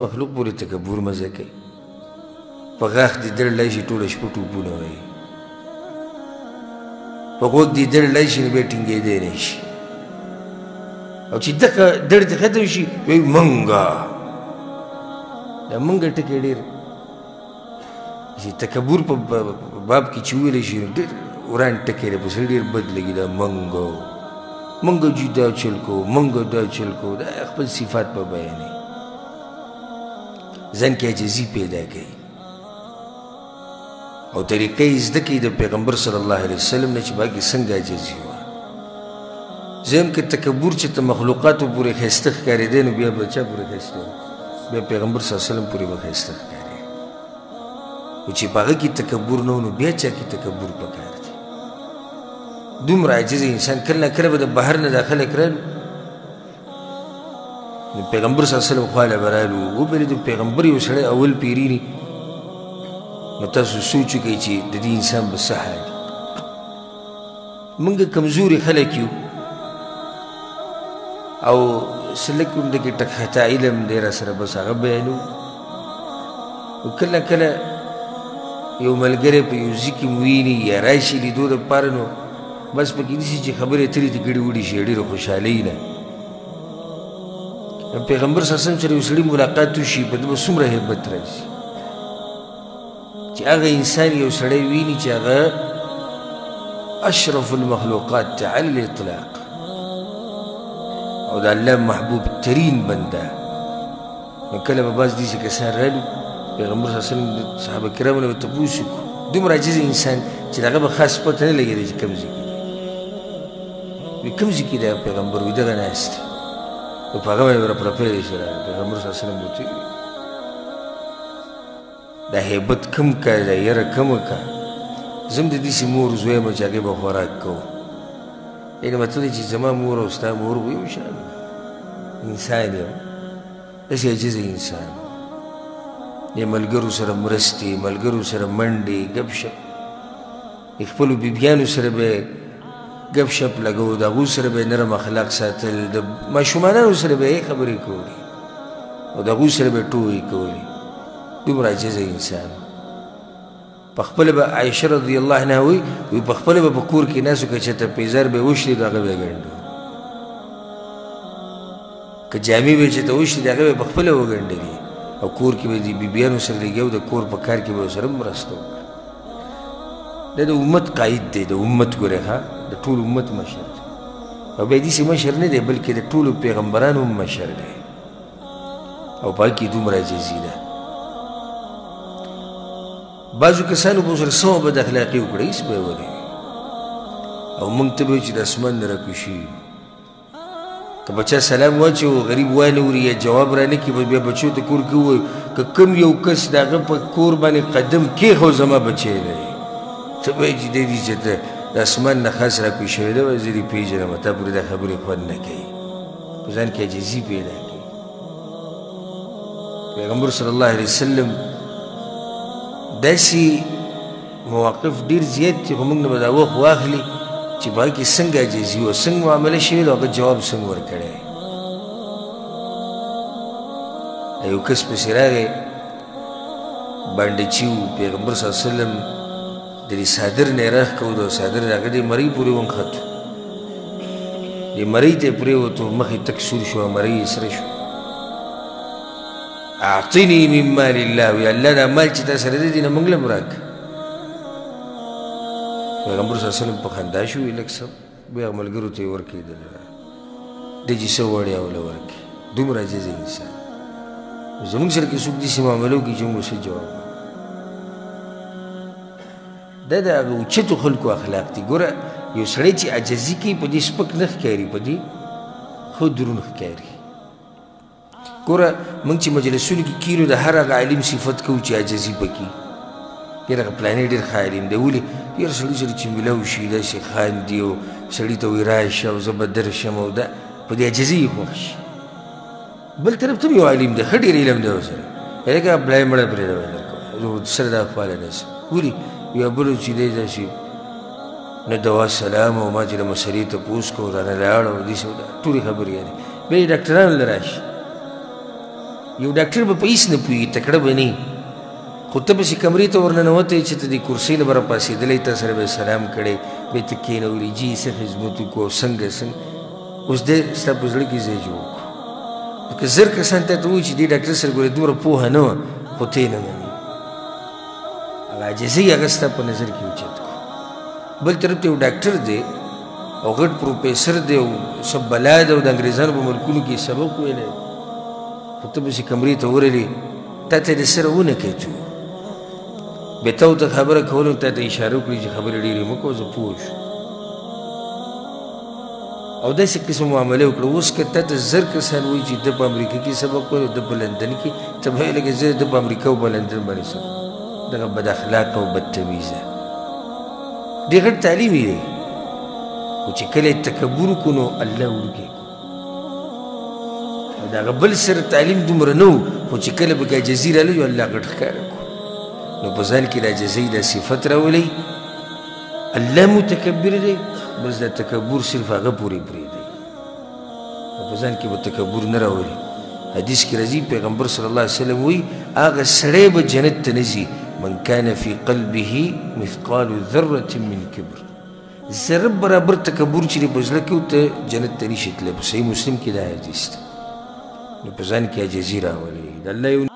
مخلوق پورې تکبر مزه کوي په غاښ دې درړلی شي ټوله شپه ټوپونه وایي په غوږ دې درړلی شي نو بیا ټینګېدی نه شي او چې دغه دړ دې ختم شي وایي منګه دا منګه ټکی ډېر چې تکبر په باب کې چې وویلی شي نو ډېر وران ټکی دی په سړي ډېر بد لګي دا منګه منګه جي دا چل کو منګه دا چل کو دا خپل صفات په بیانوي ځان کې عجزي پیدا کوي او طریقې یې زده کوي د پیغمبر صلی الله علیه وسلم نه چې باقي څنګه عجزي وه زم کې تکبر چې ته مخلوقاتو پورې ښایسته ښکارېدی نو بیا به چا پورې ښایسته بیا پیغمبر صلی الله علیه وسلم پورې به ښایسته ښکارې خو چې په هغه کې تکبر نه و نو بیا چا کې تکبر پکار دی دومره عاجز انسان کله نه کله به د بهر نه دا خلک رالو نو پیغمبر صلی الله علیه وسلم خواله به رالو وبلېدو پیغمبر یو سړی اول پیریني نو تاسو سوچ وکئ چې د دې انسان به څه حال موږ کمزوري خلک یو او څه لږ همدغې ټکخطا علم دی را سره بس هغه بیانو او کله کله یو ملګری په یو ځای کې وویني یا راشي لیدو دپاره نو بس پکې نیسي چې خبرې اترې ته ګډې وډې شي ډېره خوشحالۍ نه پیغمبر صلی الله علیه وسلم سره یو سړي ملاقات وشي په ده به څومره هیبت راشي چې هغه انسان یو سړی ویني چې هغه اشرف المخلوقات ته علی الاطلاق او د الله محبوب ترین بنده نو کله به بعض داسې کسان رالو پیغمبر صلی الله علیه وسلم د صحابه کرامو نه به تپوس وکړو دومره عاجز انسان چې د هغه به خاص پته نه لګېدی چې کوم ځای کې دی وایي کوم ځای کې دی پیغمبر وایي دغه ناست دی نو په هغه باندې به راپړپېدی شي پیغمبر صلی الله علیه وسلم به ورته دا هیبت کم که دا یره کمه که زه هم د داسې مور زوی یم چې هغې به خوراک کوو یعنې مطلب دی چې زما مور او ستا مور به یو شان انسان یم داسې عجزه انسان د ملګرو سره مرستې ملګرو سره منډې ګپ شپ د خپلو بیبیانو سره به ګپ شپ لګو د هغو سره به نرم اخلاق ساتل د ماشومانانو سره به یې خبرې کولې او د هغو سره به ټوکې کولې دومره عجزه انسان پخپله به عایشه رضی الله عنها وایي پخپله به په کور کې ناست و که چېرته پیزار به یې وشلي نو هغه به یې ګنډو که جامې به یې چېرته وشلي د هغه به یې پخپله وګنډلي او کور کې به د بیبیانو سره لګیا او د کور په کار کې به ورسره مرسته وکړه دا د امت قاید دی د امت ګورې ښه د ټول امت مشر دی او بیا داسې مشر نه دی بلکې د ټولو پیغمبرانو هم مشر دی او په هغې کې دومره عاجزي ده بعضو کسانو به ورسره سمه بد اخلاقي وکړه هېڅ به یې ونه او موږ ته به وایي چې د اسمان نه راکوشي که بچا سلام واچوي غریب وانه یا جواب رانه کړي بیا بچو ته کور کې ووایي که کوم یو کس د هغه په کور باندې قدم کېښو زما بچی دی ته به یې چې دی دي چې ته د اسمان نه خاص راکوي شوی ده وایي زه دې پېژنم تا پورې دا خبرې خوند نه کوي په ځان کې عجزي پیدا کوي پیغمبر صلی الله علیه وسلم داسې مواقف ډېر زیات دي خو موږ نه به دا وخت واخلي چې په هغې کې څنګه عاجزي وه څنګه معامله شوې ده هغه جواب څنګه ورکړی یو کس پسې راغی بانډچي و پیغمبر صلی الله علیه وسلم د دې صادر نه یې راښکو د صادر د هغه دې مرۍ پورې ونښتو دې مرۍ ته یې پرېوتو مخ یې تک سور شو مرۍ یې سره شو اعطني من مال الله وی الله دا مال چې تا سره دی دې نه موږ له هم راکړه پیغمبر صلی الله علیه وسلم په خندا شو وی لږ څه بیا ملګرو ته یې ورکړي دی چې څه وړیا وله ورکړي دومره عاجز انسان زموږ سره که څوک داسې معامله وکړي چې موږ څه جواب دا د هغه اوچتو خلکو اخلاق دي ګوره یو سړی چې عاجزي کوي په دې سپک نه ښکاري په دې ښه دروند ښکاري ګوره موږ چې مجلسونو کې کینو د هر هغه عالم صفت کوو چې عاجزي پکې یاره هغه پلانې ډېر ښه عالم دی ولې یاره سړي سره چې میلاو شي داسې خاندي او سړي ته وایي راشه او زه به درشم او دا په دې عاجزي یې خوښ شي بل طرف ته هم یو عالم دی ښه ډېر علم دی ورسره هلکه پلای مړه پرېږده درکوه سره دا خواله داسې ولې یا بلو چې دی داسې نه دوا سلام او ما چې د مسلې تپوس کوو رانه لاړ او داسې ټولې خبرې یعنې بیا یې ډاکټرانو له راشي یو ډاکټر به په هېڅ نه پوهېږي تکړه به نه خو ته پسې کمرې ته ورننوتی چې ته دې کرسۍ نه به راپاڅېدلی تا سره به یې سلام کړی بیا ته کښېنولي جي څه خدمت وکړو او څنګه اوس دی ستا په زړه کې ځای جوړ کړو نو که زر کسان تا ته ووایي چې دې ډاکټر سره ګورې دومره پوهه نه وه خو ته یې نه منې هغه عاجزۍ هغه ستا په نظر کې اوچت کړو بل طرف ته یو ډاکټر دی او غټ پروفیسر دی او څه بلا ده او د انګریزانو په ملکونو کې سبق ویلی خو ته پسې کمرې ته ورغلې تا ته یې سره ونه کوي څوک بیا تا ورته خبره کولو تا ته اشاره وکړي چې خبرې ډېرې مه کوه زه پوه شو او داسې قسم معامله وکړه اوس که تا ته زر کسان وایي چې ده په امریکا کې سبق ویلی ده په لندن کې ته به ویې لکه زه ده په امریکا او په لندن باندې سبق دغه بد اخلاقه او بدتمیزه ډېر غټ تعلیم یې دی خو چې کله یې تکبر وکړو نو الله وړوکی کړو او د هغه بل سره تعلیم دومره نه و خو چې کله به عاجزي راغله یو الله غټ ښکاره کړو نو په ځان کې د عاجزۍ دا صفت راولئ الله متکبر دی بس دا تکبر صرف هغه پورې پرېږدئ او په ځان کې به تکبر نه راولي حدیث کې راځي پیغمبر صلی الله علیه وسلم وایي هغه سړی به جنت ته نه ځي من کان فی قلبه مثقال ذرة من کبر ذره برابر تکبر چې په زړه کې ته جنت ته نشي تللی په صحیح مسلم کې دا حدیث دی نو په ځان کې عاجزي راولئ د الله